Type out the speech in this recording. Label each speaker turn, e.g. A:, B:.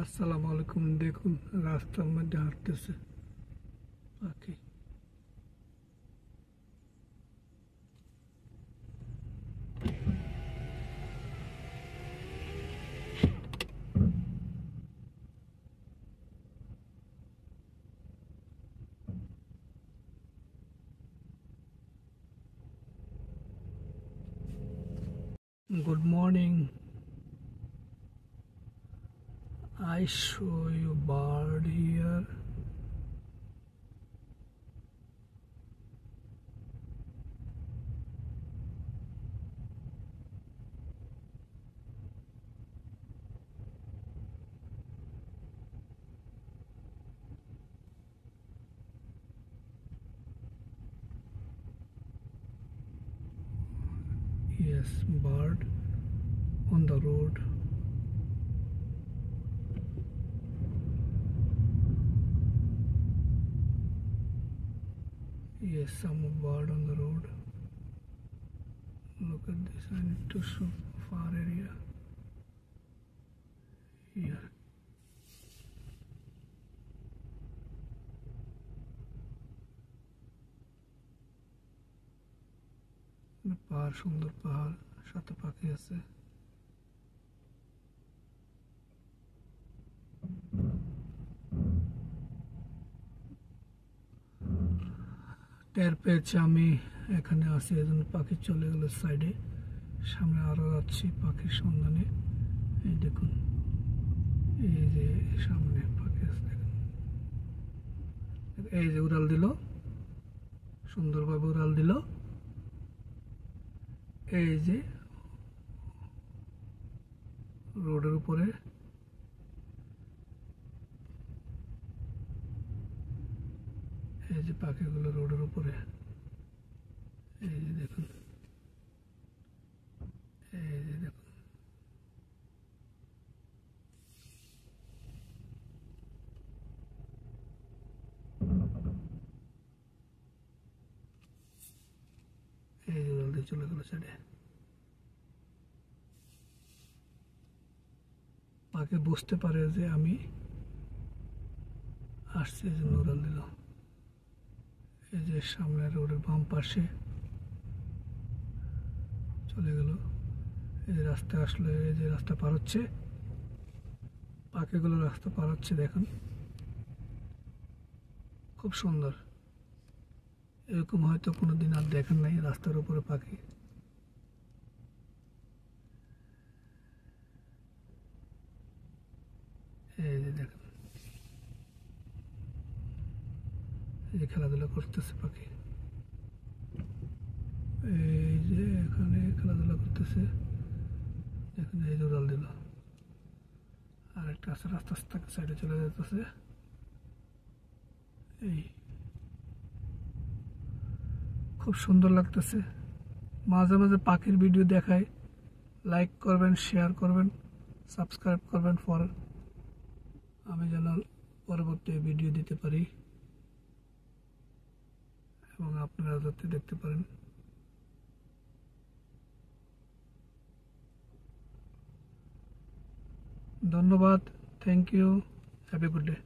A: আসসালামু আলাইকুম। দেখুন রাস্তার মধ্যে হাঁটতেছে পাখি। Good morning. I show you bird here. Yes, bird on the road. Yes, some bird on the road. Look at this. I need to show far area here. পাহাড়, সুন্দর পাহাড়, সাথে পাখি আছে। টের পেয়েছে আমি এখানে আছি, এজন্য পাখি চলে গেল সাইডে। সামনে আরো যাচ্ছি পাখির সন্ধানে। এই দেখুন, এই যে সামনে পাখি আছে দেখুন। এই যে উড়াল দিল, সুন্দরভাবে উড়াল দিল। এই যে রোডের উপরে এই যে পাখিগুলো রোডের উপরে, এই যে দেখুন, এই যে দেখুন। এই যে জলদি চলে গেল সাইডে। পাখি বুঝতে পারে যে আমি আসছি, এই জন্য উড়াল দিল। এই যে সামনে রোডের বাম পাশে চলে গেল। এই যে রাস্তা আসলে, এই যে রাস্তা পার হচ্ছে, পাখিগুলো রাস্তা পার হচ্ছে দেখুন, খুব সুন্দর। এরকম হয়তো কোনোদিন আর দেখেন নাই রাস্তার উপরে পাখি। এই যে দেখেন, এই যে খেলাধুলা করতেছে পাখি। এই যে এখানে খেলাধুলা করতেছে দেখুন। এই যে উড়াল দিল। আর একটা আছে রাস্তা সাইডে চলে যেতেছে। এই খুব সুন্দর লাগতেছে। মাঝে মাঝে পাখির ভিডিও দেখায়, লাইক করবেন, শেয়ার করবেন, সাবস্ক্রাইব করবেন ফর আমি যেন পরবর্তী ভিডিও দিতে পারি এবং আপনারা যাতে দেখতে পারেন। ধন্যবাদ, thank you, have a good day.